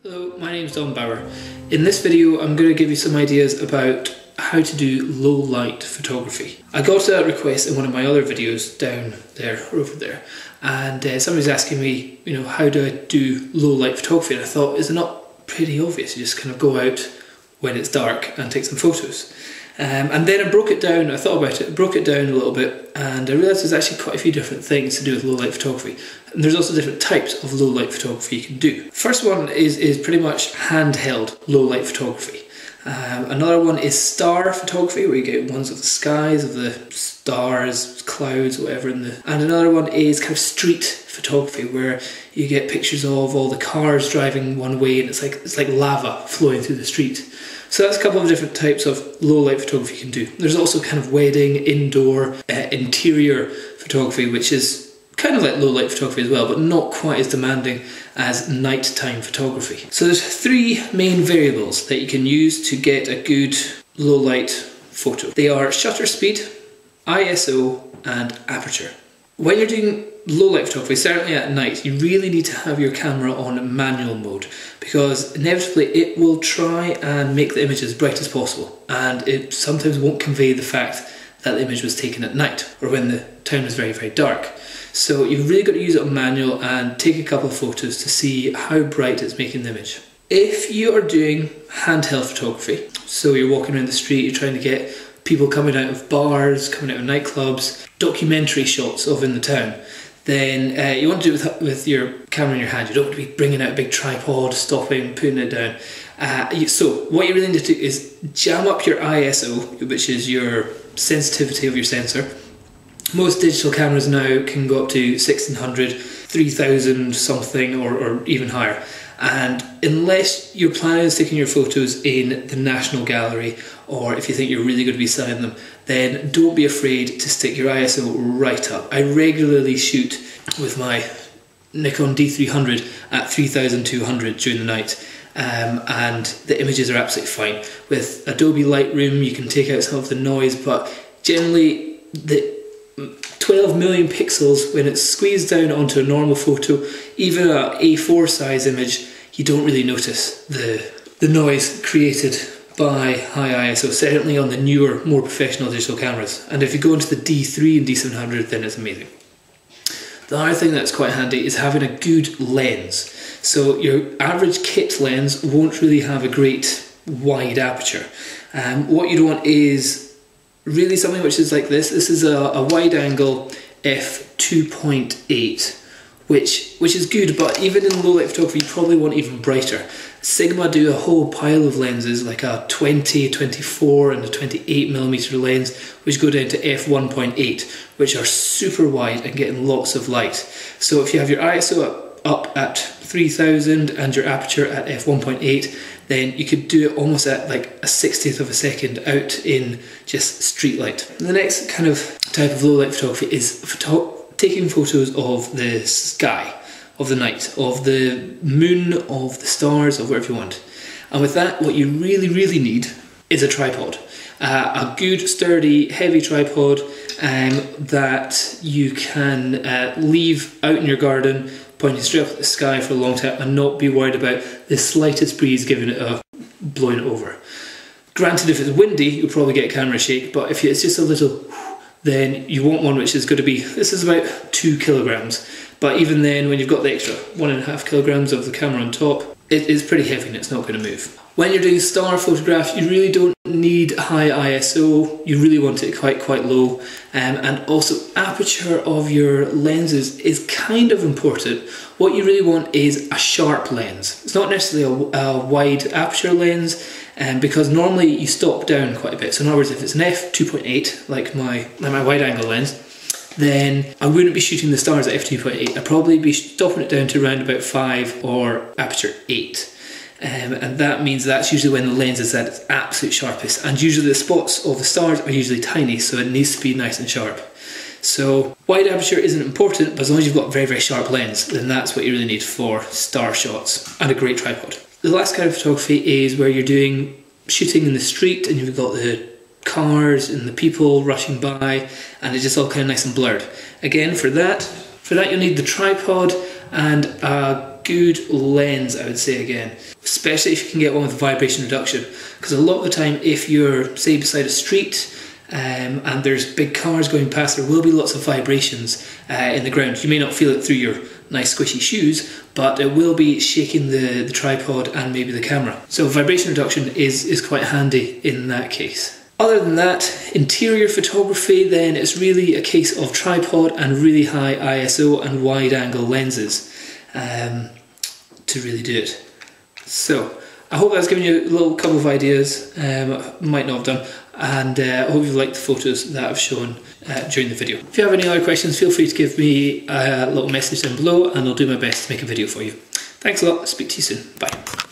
Hello, my name is Don Bauer. In this video I'm going to give you some ideas about how to do low light photography. I got that request in one of my other videos down there or over there, and somebody's asking me, how do I do low light photography, and I thought, is it not pretty obvious? You just kind of go out when it's dark and take some photos. And then I broke it down, I thought about it, broke it down a little bit, and I realised there's actually quite a few different things to do with low light photography. And there's also different types of low light photography you can do. First one is pretty much handheld low light photography. Another one is star photography, where you get ones of the skies, of the stars, clouds, whatever. And another one is kind of street photography, where you get pictures of all the cars driving one way, and it's like lava flowing through the street. So that's a couple of different types of low light photography you can do. There's also kind of wedding, indoor, interior photography, which is kind of like low light photography as well, but not quite as demanding as nighttime photography. So there's three main variables that you can use to get a good low light photo. They are shutter speed, ISO, and aperture. When you're doing low light photography, certainly at night, you really need to have your camera on manual mode, because inevitably it will try and make the image as bright as possible, and it sometimes won't convey the fact that the image was taken at night or when the town was very, very dark. So you've really got to use it on manual and take a couple of photos to see how bright it's making the image. If you are doing handheld photography, so you're walking around the street, you're trying to get people coming out of bars, coming out of nightclubs, documentary shots of in the town, then you want to do it with your camera in your hand. You don't want to be bringing out a big tripod, stopping, putting it down. So what you really need to do is jam up your ISO, which is your sensitivity of your sensor. Most digital cameras now can go up to 1600, 3000 something, or even higher. And unless you're planning on sticking your photos in the National Gallery, or if you think you're really going to be selling them, then don't be afraid to stick your ISO right up. I regularly shoot with my Nikon D300 at 3200 during the night, and the images are absolutely fine. With Adobe Lightroom you can take out some of the noise, but generally the 12 million pixels, when it's squeezed down onto a normal photo, even an A4 size image, you don't really notice the noise created by high ISO, certainly on the newer, more professional digital cameras. And if you go into the D3 and D700, then it's amazing. The other thing that's quite handy is having a good lens. So your average kit lens won't really have a great wide aperture. What you'd want is really something which is like this. This is a wide angle f2.8, which is good, but even in low light photography you probably want even brighter. Sigma do a whole pile of lenses, like a 20, 24 and a 28mm lens, which go down to f1.8, which are super wide and getting lots of light. So if you have your ISO up at 3000 and your aperture at f1.8, then you could do it almost at like a 60th of a second out in just street light. The next kind of type of low light photography is taking photos of the sky, of the night, of the moon, of the stars, of whatever you want. And with that, what you really, really need is a tripod. A good, sturdy, heavy tripod that you can leave out in your garden, pointing straight up at the sky for a long time and not be worried about the slightest breeze blowing it over. Granted, if it's windy, you'll probably get a camera shake, but if it's just a little, then you want one which is going to be, this is about 2 kilograms. But even then, when you've got the extra 1.5 kilograms of the camera on top, it is pretty heavy and it's not going to move. When you're doing star photographs, you really don't need high ISO, you really want it quite low, and also aperture of your lenses is kind of important. What you really want is a sharp lens. It's not necessarily a wide aperture lens, because normally you stop down quite a bit. So in other words, if it's an f2.8, like my wide angle lens, then I wouldn't be shooting the stars at f2.8, I'd probably be stopping it down to around about 5 or aperture 8. And that means that's usually when the lens is at its absolute sharpest, and usually the spots of the stars are usually tiny, so it needs to be nice and sharp. So wide aperture isn't important, but as long as you've got a very, very sharp lens, then that's what you really need for star shots, and a great tripod. The last kind of photography is where you're shooting in the street and you've got the cars and the people rushing by, and it's just all kind of nice and blurred. Again, for that you'll need the tripod and a good lens, I would say again, especially if you can get one with vibration reduction, because a lot of the time if you're, say, beside a street and there's big cars going past, there will be lots of vibrations in the ground. You may not feel it through your nice squishy shoes, but it will be shaking the tripod and maybe the camera. So vibration reduction is quite handy in that case. Other than that, interior photography, then it's really a case of tripod and really high ISO and wide angle lenses to really do it. So I hope that's given you a little couple of ideas, might not have done, and I hope you've liked the photos that I've shown during the video. If you have any other questions, feel free to give me a little message down below and I'll do my best to make a video for you. Thanks a lot, speak to you soon, bye.